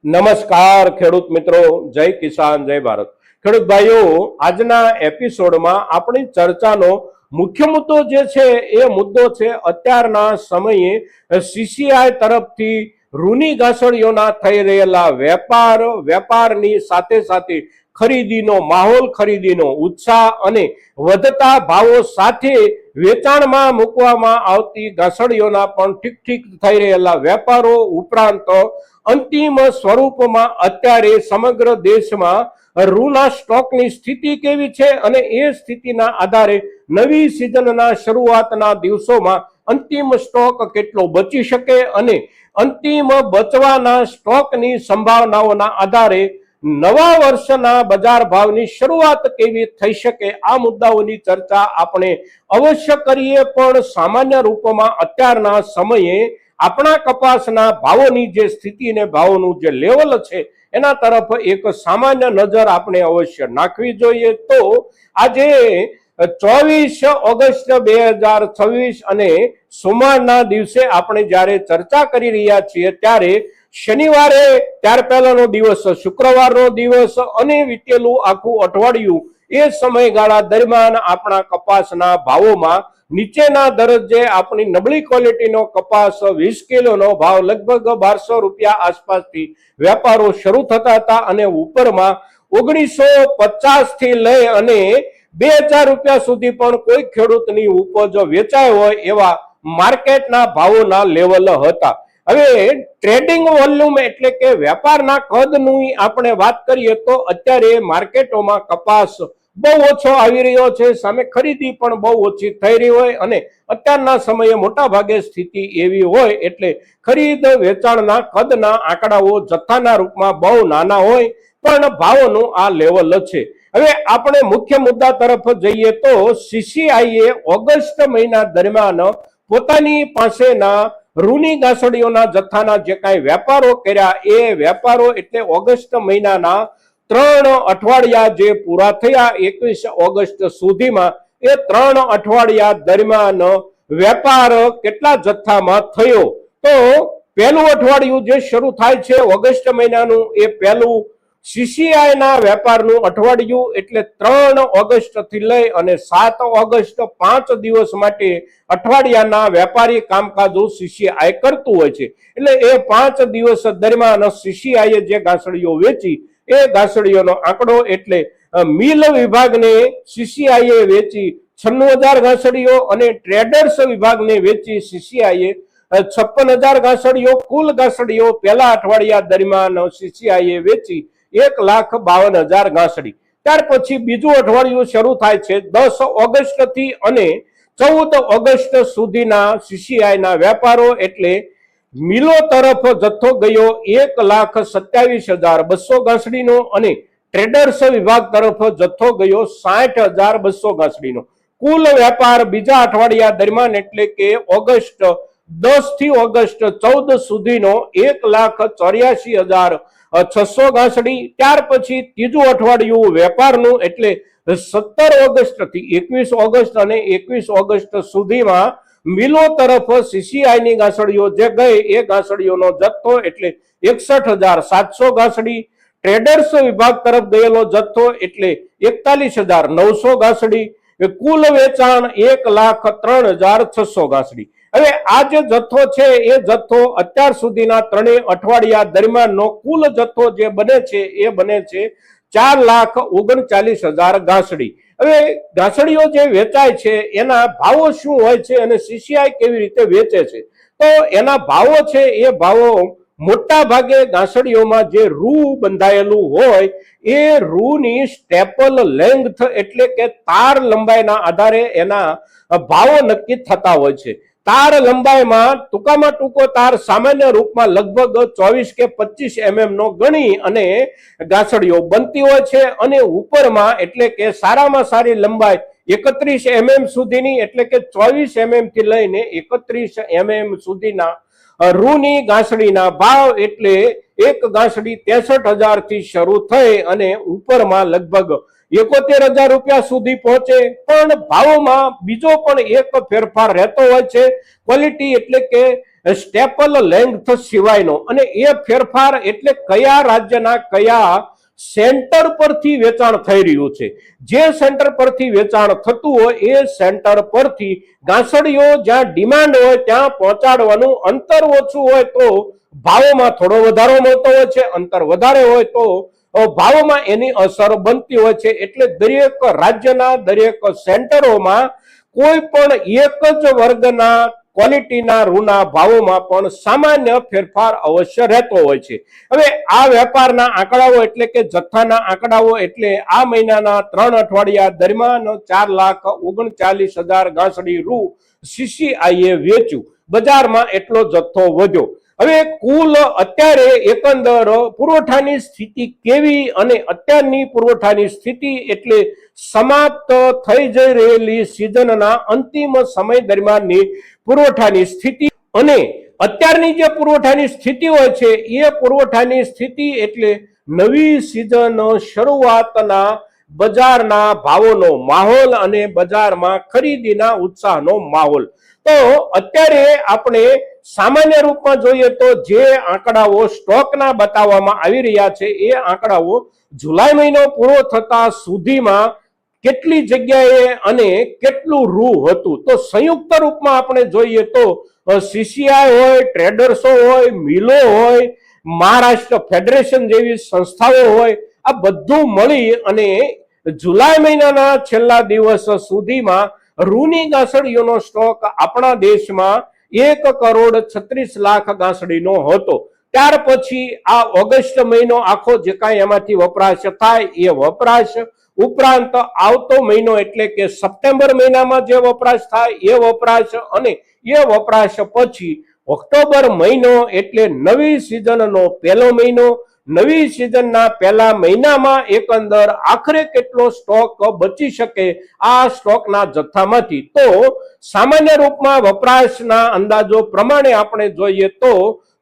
નમસ્કાર ખેડૂત મિત્રો, જય કિસાન જય ભારત। ખેડૂત ભાઈઓ, આજના એપિસોડમાં આપણી ચર્ચાનો મુખ્ય મુદ્દો જે છે એ મુદ્દો છે અત્યારના સમયે સીસીઆઈ તરફથી રૂની ઘાસળીઓના થઈ રહેલા વેપારની સાથે સાથે ખરીદીનો માહોલ, ખરીદીનો ઉત્સાહ અને વધતા ભાવો સાથે વેચાણમાં મૂકવામાં આવતી ઘાસળીઓના પણ ઠીક થઈ રહેલા વેપારો ઉપરાંત અંતિમ સ્વરૂપમાં અત્યારે સમગ્ર દેશમાં રૂના સ્ટોકની સ્થિતિ કેવી છે અને એ સ્થિતિના આધારે નવી સિઝનના શરૂઆતના દિવસોમાં અંતિમ સ્ટોક કેટલો બચી શકે અને અંતિમ બચવાના સ્ટોકની સંભાવનાઓના આધારે નવા વર્ષના બજાર ભાવની શરૂઆત કેવી થઈ શકે, આ મુદ્દાઓની ચર્ચા આપણે અવશ્ય કરીએ। પણ સામાન્ય રૂપમાં અત્યારના સમયે આપણા કપાસના ભાવોની જે સ્થિતિ ને ભાવોનું જે લેવલ છે એના તરફ એક સામાન્ય નજર આપણે અવશ્ય નાખવી જોઈએ। તો આજે 24 ઓગસ્ટ 2026 અને સોમવારના દિવસે આપણે જ્યારે ચર્ચા કરી રહ્યા છીએ ત્યારે શનિવારે ત્યાર પહેલાનો દિવસ, શુક્રવારનો દિવસ અને વીતેલું આખું અઠવાડિયું એ સમયગાળા દરમિયાન આપણા કપાસના ભાવોમાં નીચેના દરજ્જે આપણી નબળી ક્વોલિટીનો કપાસ 20 કિલોનો ભાવ લગભગ 1200 રૂપિયા આસપાસથી વેપારો શરૂ થતા હતા અને ઉપરમાં 1950 થી લઈ અને 2000 રૂપિયા સુધી પણ કોઈ ખેડૂતની ઉપજ વેચાય હોય એવા માર્કેટના ભાવોના લેવલ હતા। હવે ટ્રેડિંગ વોલ્યુમ એટલે કે વેપારના કદની આપણે વાત કરીએ તો અત્યારે માર્કેટોમાં કપાસ બહુ ઓછો આવી રહ્યો છે, સામે ખરીદી પણ બહુ ઓછી થઈ રહી હોય અને અત્યારના સમયે મોટા ભાગે સ્થિતિ એવી હોય એટલે ખરીદ વેચાણના કદના આંકડાઓ જથ્થાના રૂપમાં બહુ નાના હોય પણ ભાવોનું આ લેવલ છે। હવે આપણે મુખ્ય મુદ્દા તરફ જઈએ તો સીસીઆઈએ ઓગસ્ટ મહિના દરમિયાન પોતાની પાસેના રૂની ઘાસળીઓના જથ્થાના જે કાંઈ વેપારો કર્યા એ વેપારો એટલે ઓગસ્ટ મહિનાના 3 અઠવાડિયા જે પૂરા થયા 21 ઓગસ્ટ સુધીમાં એ 3 અઠવાડિયા દરમિયાન વેપાર કેટલા જથ્થામાં થયો તો પહેલું અઠવાડિયું જે શરૂ થાય છે ઓગસ્ટ મહિનાનું એ પહેલું સીસીઆઈ ના વેપારનું અઠવાડિયું એટલે 3 ઓગસ્ટ થી લઈ અને 7 ઓગસ્ટ 5 દિવસ માટે અઠવાડિયાના વેપારી કામકાજો સીસીઆઈ કરતું હોય છે। એટલે એ 5 દિવસ દરમિયાન સીસીઆઈએ જે ઘાસળીઓ વેચી એ ઘાસળીઓનો આંકડો એટલે મિલ વિભાગને સીસીઆઈએ વેચી 96,000 ઘાસળીઓ અને ટ્રેડર્સ વિભાગને વેચી સીસીઆઈએ 56,000 ઘાસળીઓ। કુલ ઘાસળીઓ પહેલા અઠવાડિયા દરમિયાન સીસીઆઈએ વેચી 1,52,000 ઘાસળી। ત્યાર પછી બીજું અઠવાડિયું શરૂ થાય છે 10 ઓગસ્ટ થી અને 14 ઓગસ્ટ સુધીના સીસીઆઈના વેપારો એટલે મિલો તરફ જથ્થો ગયો 1,27,200 ઘાસળીનો અને ટ્રેડર્સ વિભાગ તરફ જથ્થો ગયો 60,200 ઘાસળીનો। કુલ વેપાર બીજા અઠવાડિયા દરમિયાન એટલે કે ઓગસ્ટ 10 થી ઓગસ્ટ 14 સુધીનો 1,84,600 ઘાસળી। ત્યાર પછી ત્રીજું અઠવાડિયું વેપારનું એટલે 17 ઓગસ્ટ થી 21 ઓગસ્ટ અને 21 ઓગસ્ટ સુધીમાં મિલો તરફ સીસીઆઈની ઘાસળીઓ જે ગઈ એ ઘાસળીઓનો જથ્થો એટલે 61,700 ઘાસળી। ટ્રેડર્સ વિભાગ તરફ ગયેલો જથ્થો એટલે 41,900 ઘાસળી। કુલ વેચાણ 1,03,600 ઘાસળી। હવે આ જે જથ્થો છે એ જથ્થો અત્યાર સુધીના 3 અઠવાડિયા દરમિયાનનો કુલ જથ્થો જે બને છે એ બને છે 4,39,000 ઘાસળી। હવે ઘાસળીઓ જે વેચાય છે એના ભાવો શું હોય છે અને સીસીઆઈ કેવી રીતે વેચે છે તો એના ભાવો છે એ ભાવો મોટા ભાગે ઘાસળીઓમાં જે રૂ બંધાયેલું હોય એ રૂની સ્ટેપલ લેન્થ એટલે કે તાર લંબાઈના આધારે એના ભાવો નક્કી થતા હોય છે। તાર લંબાઈમાં ટૂંકામાં ટૂંકો તાર સામાન્ય રૂપમાં લગભગ 24 કે 25 mm નો ગણી અને ઘાસળીઓ બનતી હોય છે અને ઉપરમાં એટલે કે સારામાં સારી લંબાઈ 31 mm સુધીની એટલે કે 24 mm થી લઈને 31 mm સુધીના રૂની ઘાસળીના ભાવ એટલે એક ઘાસળી 63,000 થી શરૂ થઈ અને ઉપરમાં લગભગ 71,000 રૂપિયા સુધી પહોંચે। પણ ભાવોમાં બીજો પણ એક ફેરફાર રહેતો હોય છે, ક્વોલિટી એટલે કે સ્ટેપલ લેન્થ સિવાયનો, અને એ ફેરફાર એટલે કયા રાજ્યના કયા સેન્ટર પરથી વેચાણ થઈ રહ્યું છે. જે સેન્ટર પરથી વેચાણ થતું હોય એ સેન્ટર પરથી ઘાસડીઓ જ્યાં ડિમાન્ડ હોય ત્યાં પહોંચાડવાનું. અંતર ઓછું હોય તો ભાવોમાં થોડો વધારો મળતો હોય છે, અંતર વધારે હોય તો ભાવોમાં એની અસર બનતી હોય છે. એટલે દરેક રાજ્યના દરેક સેન્ટરોમાં કોઈ પણ એક જ વર્ગના ક્વોલિટીના રૂના ભાવોમાં પણ સામાન્ય ફેરફાર અવશ્ય રહેતો હોય છે. હવે આ વેપારના આંકડાઓ એટલે કે જથ્થાના આંકડાઓ એટલે આ મહિનાના 3 અઠવાડિયા દરમિયાન 4,39,000 ઘાસડી રૂ સીસીઆઈએ વેચ્યું. બજારમાં એટલો જથ્થો વધ્યો. હવે કુલ અત્યારે એકંદર પુરવઠાની સ્થિતિ કેવી, અને અત્યારની પુરવઠાની સ્થિતિ એટલે સમાપ્ત થઈ જઈ રહેલી સિઝનના અંતિમ સમય દરમિયાનની પુરવઠાની સ્થિતિ, અને અત્યારની જે પુરવઠાની સ્થિતિ હોય છે એ પુરવઠાની સ્થિતિ એટલે નવી સિઝન શરૂઆતના બજારના ભાવોનો માહોલ અને બજારમાં ખરીદીના ઉત્સાહનો માહોલ. તો અત્યારે આપણે સામાન્ય રૂપમાં જોઈએ તો જે આંકડાઓ સ્ટોકના બતાવવામાં આવી રહ્યા છે એ આંકડાઓ જુલાઈ મહિનો પૂરો થતા સુધીમાં કેટલી જગ્યાએ અને કેટલું રૂ હતું. તો સંયુક્ત રૂપમાં આપણે જોઈએ તો સીસીઆઈ હોય, ટ્રેડર્સો હોય, મિલો હોય, મહારાષ્ટ્ર ફેડરેશન જેવી સંસ્થાઓ હોય, આ બધું મળી અને જુલાઈ મહિનાના છેલ્લા દિવસ સુધીમાં રૂની ઘાસડીઓનો સ્ટોક આપણા દેશમાં 1,36,00,000 ઘાસડીનો હતો. ત્યાર પછી આ ઓગસ્ટ મહિનો આખો જે કાંઈ એમાંથી વપરાશ થાય એ વપરાશ ઉપરાંત આવતો મહિનો એટલે કે સપ્ટેમ્બર મહિનામાં જે વપરાશ થાય એ વપરાશ, અને એ વપરાશ પછી ઓક્ટોબર મહિનો એટલે નવી સિઝનનો પહેલો મહિનો. નવી સિઝનના પહેલા મહિનામાં એકંદર આખરે કેટલો સ્ટોક બચી શકે આ સ્ટોકના જથ્થામાંથી. તો સામાન્ય રૂપમાં વપરાશના અંદાજો પ્રમાણે આપણે જોઈએ તો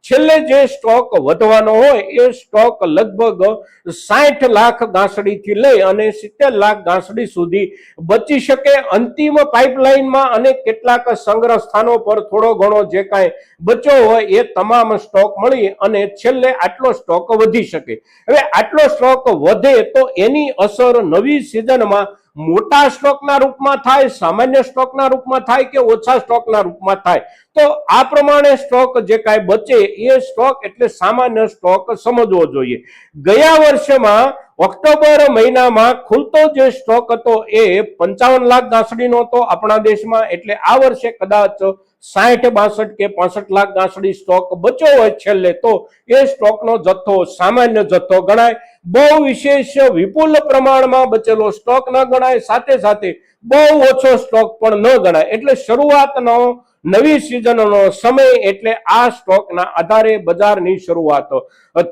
છેલ્લે જે સ્ટોક વધવાનો હોય એ સ્ટોક લગભગ 60 લાખ ઘાસડીથી લઈ અને 70 લાખ ઘાસડી સુધી બચી શકે. અંતિમ પાઇપલાઇનમાં અને કેટલાક સંગ્રહ સ્થાનો પર થોડો ઘણો જે કાંઈ બચ્યો હોય એ તમામ સ્ટોક મળી અને છેલ્લે આટલો સ્ટોક વધી શકે. હવે આટલો સ્ટોક વધે તો એની અસર નવી સિઝનમાં મોટા સ્ટોકના રૂપમાં થાય, સામાન્ય સ્ટોકના રૂપમાં થાય કે ઓછા સ્ટોકના રૂપમાં થાય. તો આ પ્રમાણે સ્ટોક જે કાંઈ બચે એ સ્ટોક એટલે સામાન્ય સ્ટોક સમજવો જોઈએ. ગયા વર્ષમાં ઓક્ટોબર મહિનામાં ખુલતો જે સ્ટોક હતો એ 55 લાખ ઘાસડીનો હતો આપણા દેશમાં. એટલે આ વર્ષે કદાચ 60, 62 કે 65 લાખ ઘાસડી સ્ટોક બચ્યો હોય છેલ્લે તો એ સ્ટોકનો જથ્થો સામાન્ય જથ્થો ગણાય. બહુ વિશેષ વિપુલ પ્રમાણમાં બચેલો સ્ટોક ન ગણાય, સાથે સાથે બહુ ઓછો સ્ટોક પણ ન ગણાય. એટલે શરૂઆતનો નવી સિઝનનો સમય એટલે આ સ્ટોકના આધારે બજારની શરૂઆત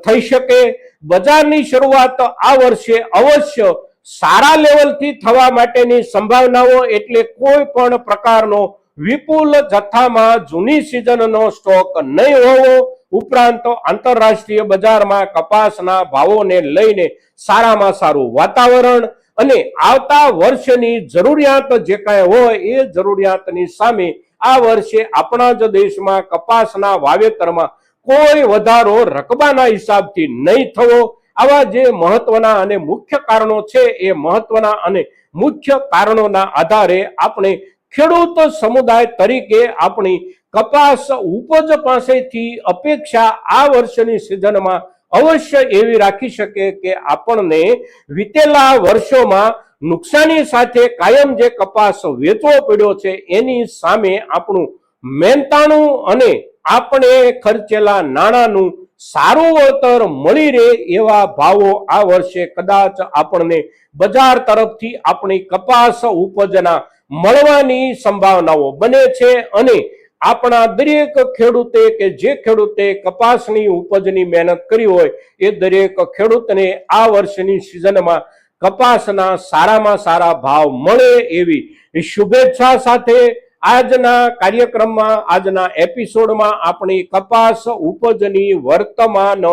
થઈ શકે. બજારની શરૂઆત આ વર્ષે અવશ્ય સારા લેવલથી થવા માટેની સંભાવનાઓ એટલે કોઈ પણ પ્રકારનો વિપુલ જથ્થામાં જૂની સિઝનનો સ્ટોક નહીં હોવો, ઉપરાંત આંતરરાષ્ટ્રીય બજારમાં કપાસના ભાવોને લઈને સારામાં સારું વાતાવરણ અને આવતા વર્ષની જરૂરિયાત જે કાંઈ હોય એ જરૂરિયાતની સામે આ વર્ષે આપણા જ દેશમાં કપાસના વાવેતરમાં કોઈ વધારો રકબાના હિસાબથી નહીં થવો. આવા જે મહત્વના અને મુખ્ય કારણો છે એ મહત્વના અને મુખ્ય કારણોના આધારે આપણે ખેડૂત સમુદાય તરીકે આપણી કપાસ ઉપજ પાસેથી અપેક્ષા આ વર્ષની સિઝનમાં અવશ્ય એવી રાખી શકે કે આપણને વીતેલા વર્ષોમાં નુકસાની સાથે કાયમ જે કપાસ વેચવો પડ્યો છે એની સામે આપણું મહેનતાણું અને આપણે ખર્ચેલા નાણાંનું સારું વળતર મળી રહે એવા ભાવો આ વર્ષે કદાચ આપણને બજાર તરફથી આપણી કપાસ ઉપજના મળવાની સંભાવનાઓ બને છે. અને આપણા દરેક ખેડૂતે કે જે ખેડૂતે કપાસની ઉપજની મહેનત કરી હોય એ દરેક ખેડૂતને આ વર્ષની સિઝનમાં કપાસના સારામાં સારા ભાવ મળે એવી શુભેચ્છા સાથે આજના કાર્યક્રમમાં, આજના એપિસોડમાં આપણી કપાસ ઉપજની વર્તમાન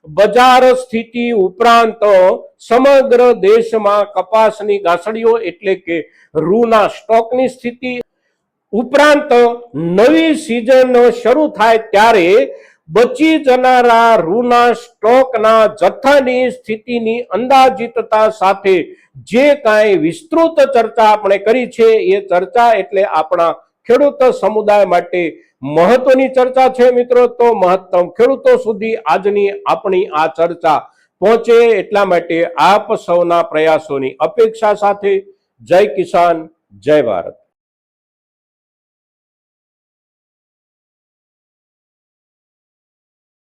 બજાર સ્થિતિ ઉપરાંત સમગ્ર દેશમાં કપાસની ઘાસડીઓ એટલે કે રૂના સ્ટોકની સ્થિતિ ઉપરાંત નવી સિઝન શરૂ થાય ત્યારે બચી જનારા રૂના સ્ટોકના જથ્થાની સ્થિતિની અંદાજિતતા સાથે જે કાંઈ વિસ્તૃત ચર્ચા આપણે કરી છે એ ચર્ચા એટલે આપણા ખેડૂત સમુદાય માટે મહત્વની ચર્ચા છે મિત્રો. તો મહત્તમ ખેડૂતો સુધી આજની આપણી આ ચર્ચા પહોંચે એટલા માટે આપ સૌના પ્રયાસોની અપેક્ષા સાથે જય કિસાન જય ભારત.